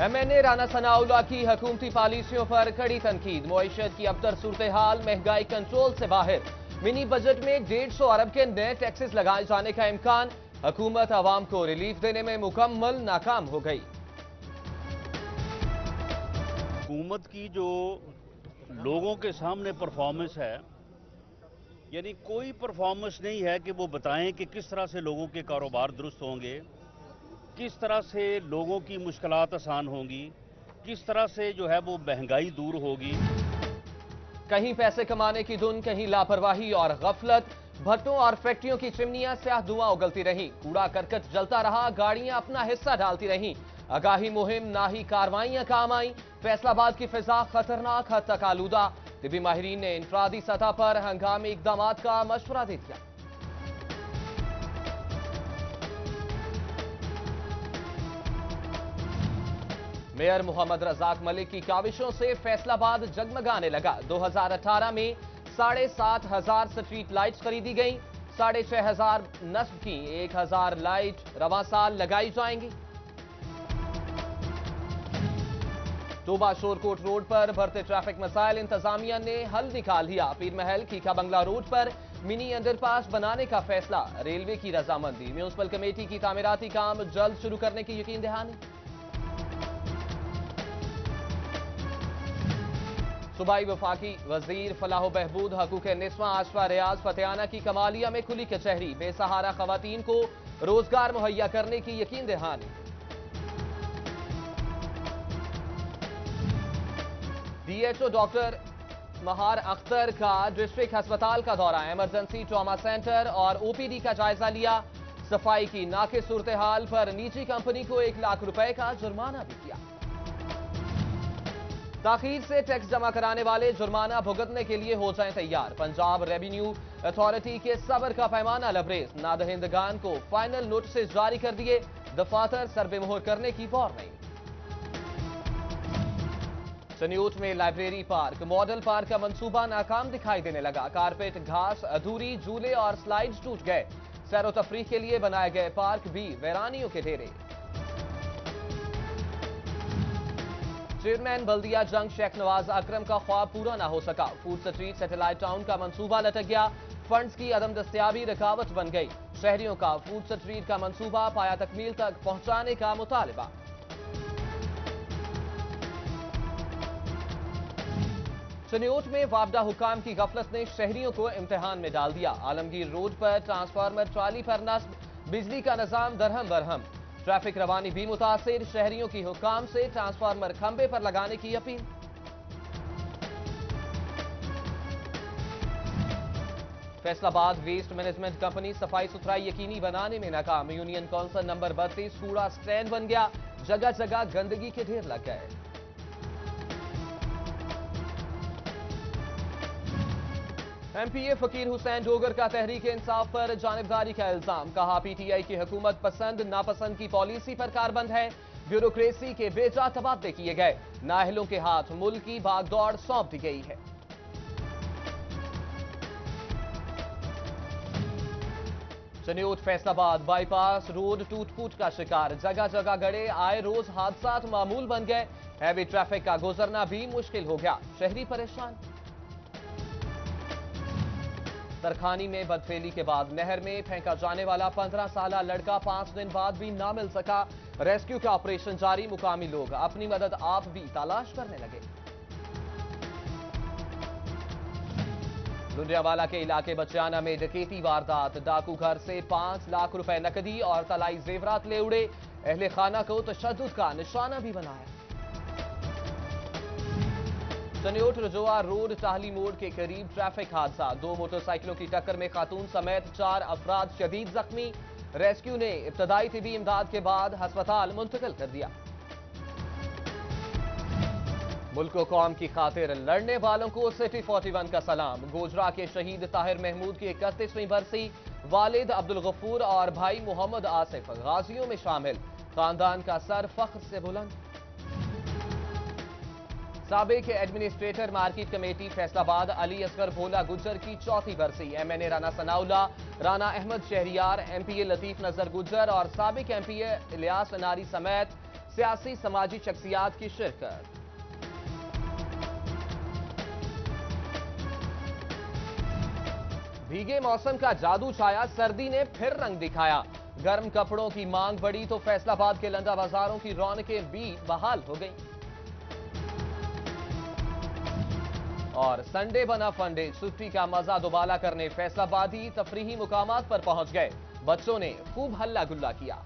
MNA Rana Sanaullah की हुकूमती पॉलिसियों पर कड़ी तनकीद। मुईशत की अबतर सूरत हाल, महंगाई कंट्रोल से बाहर। मिनी बजट में 150 अरब के नए टैक्सेस लगाए जाने का इम्कान। हुकूमत आवाम को रिलीफ देने में मुकम्मल नाकाम हो गई। हुकूमत की जो लोगों के सामने परफॉर्मेंस है, यानी कोई परफॉर्मेंस नहीं है कि वो बताएं कि किस तरह से लोगों के कारोबार दुरुस्त होंगे, किस तरह से लोगों की मुश्किलात आसान होंगी, किस तरह से जो है वो महंगाई दूर होगी। कहीं पैसे कमाने की धुन, कहीं लापरवाही और गफलत। भट्टों और फैक्ट्रियों की चिमनियां स्याह धुआं उगलती रहीं, कूड़ा करकट जलता रहा, गाड़ियां अपना हिस्सा डालती रहीं। आगाही मुहिम ना ही कार्रवाइयां काम आई। फैसलाबाद की फिजा खतरनाक हद तक आलूदा। तिबी माहिरीन ने इंफरादी सतह पर हंगामी इकदाम का मशवरा दे दिया। मेयर मोहम्मद रजाक मलिक की काविशों से फैसलाबाद जगमगाने लगा। 2018 में 7,500 स्ट्रीट लाइट्स खरीदी गई। 6,500 नस्ब की 1,000 लाइट रवां साल लगाई जाएंगी। टोबा शोरकोट रोड पर बढ़ते ट्रैफिक मसाइल, इंतजामिया ने हल निकाल दिया। पीर महल खीखा बंगला रोड पर मिनी अंडरपास बनाने का फैसला, रेलवे की रजामंदी। म्यूनिसिपल कमेटी की तामीराती काम जल्द शुरू करने की यकीन दहानी। सूबाई वफाकी वजीर फलाह बहबूद हकूक निस्वा आशफा रियाज फतेहाना की कमालिया में खुली कचहरी। बेसहारा खवातीन को रोजगार मुहैया करने की यकीन दहानी। DHO डॉक्टर महार अख्तर का डिस्ट्रिक्ट अस्पताल का दौरा, इमरजेंसी ट्रॉमा सेंटर और OPD का जायजा लिया। सफाई की नाकिस सूरत हाल पर निजी कंपनी को 1 लाख रुपए का जुर्माना भी किया। ताखीर से टैक्स जमा कराने वाले जुर्माना भुगतने के लिए हो जाएं तैयार। पंजाब रेवेन्यू अथॉरिटी के सब्र का पैमाना लबरेज। नादहिंदगान को फाइनल नोटिस जारी कर दिए। दफातर सरबेमोहर करने की वार्निंग। चनियोट में लाइब्रेरी पार्क, मॉडल पार्क का मंसूबा नाकाम दिखाई देने लगा। कारपेट, घास अधूरी, झूले और स्लाइड्स टूट गए। सैरो तफरीह के लिए बनाए गए पार्क भी वीरानियों के ढेरे। चेयरमैन बल्दिया जंग शेख नवाज अकरम का ख्वाब पूरा ना हो सका। फूड स्ट्रीट सैटेलाइट टाउन का मंसूबा लटक गया। फंड्स की अदम दस्तियाबी रुकावट बन गई। शहरियों का फूड स्ट्रीट का मंसूबा पाया तकमील तक पहुंचाने का मुतालिबा। चनियोट में वापडा हुकाम की गफलत ने शहरियों को इम्तिहान में डाल दिया। आलमगीर रोड पर ट्रांसफार्मर ट्राली पर नस्ब, बिजली का निजाम दरहम बरहम। ट्रैफिक रवानी भी मुतासिर। शहरियों की हुकाम से ट्रांसफार्मर खंबे पर लगाने की अपील। फैसलाबाद वेस्ट मैनेजमेंट कंपनी सफाई सुथराई यकीनी बनाने में नाकाम। यूनियन कौंसिल नंबर 32 कूड़ा स्टैंड बन गया। जगह जगह गंदगी के ढेर लग गए। MPA फकीर हुसैन डोगर का तहरीक इंसाफ पर जानिबदारी का इल्जाम। कहा PTI की हुकूमत पसंद नापसंद की पॉलिसी पर कारबंद है। ब्यूरोक्रेसी के बेजा तबादले किए गए। नाअहलों के हाथ मुल्क की भागदौड़ सौंप दी गई है। चनियोट फैसलाबाद बाईपास रोड टूट फूट का शिकार। जगह जगह गड़े, आए रोज हादसा मामूल बन गए। हैवी ट्रैफिक का गुजरना भी मुश्किल हो गया। शहरी परेशान। तरखानी में बदफेली के बाद नहर में फेंका जाने वाला 15 साल लड़का 5 दिन बाद भी ना मिल सका। रेस्क्यू का ऑपरेशन जारी। मुकामी लोग अपनी मदद आप भी तलाश करने लगे। लुंडियावाला के इलाके बचियाना में डकैती वारदात। डाकू घर से 5 लाख रुपए नकदी और तलाई जेवरात ले उड़े। अहले खाना को तशद्दुद का निशाना भी बनाया। चनियोट रजोआ रोड टाहली मोड़ के करीब ट्रैफिक हादसा। 2 मोटरसाइकिलों की टक्कर में खातून समेत 4 अफराद शदीद जख्मी। रेस्क्यू ने इब्तदाई तिबी इमदाद के बाद अस्पताल मुंतकिल कर दिया। मुल्क व कौम की खातिर लड़ने वालों को सिटी 41 का सलाम। गोजरा के शहीद ताहिर महमूद की 31वीं बरसी। वालिद अब्दुल गफूर और भाई मोहम्मद आसिफ गाजियों में शामिल। खानदान का सर फख्र से बुलंद। साबिक administrator market committee Faisalabad Ali Asghar Bhola Gujjar की 4थी बरसी। MNA राना सनाउल्लाह, राना अहमद शहरियार, MPA लतीफ नजर गुज्जर और साबिक MPA इलियास अनारी समेत सियासी समाजी शख्सियात की शिरकत। भीगे मौसम का जादू छाया, सर्दी ने फिर रंग दिखाया। गर्म कपड़ों की मांग बढ़ी तो फैसलाबाद के लंदा बाजारों की रौनकें भी बहाल हो गईं। और संडे बना फंडे, छुट्टी का मजा दुबाला करने फैसलाबादी तफरीही मुकामात पर पहुंच गए। बच्चों ने खूब हल्ला गुल्ला किया।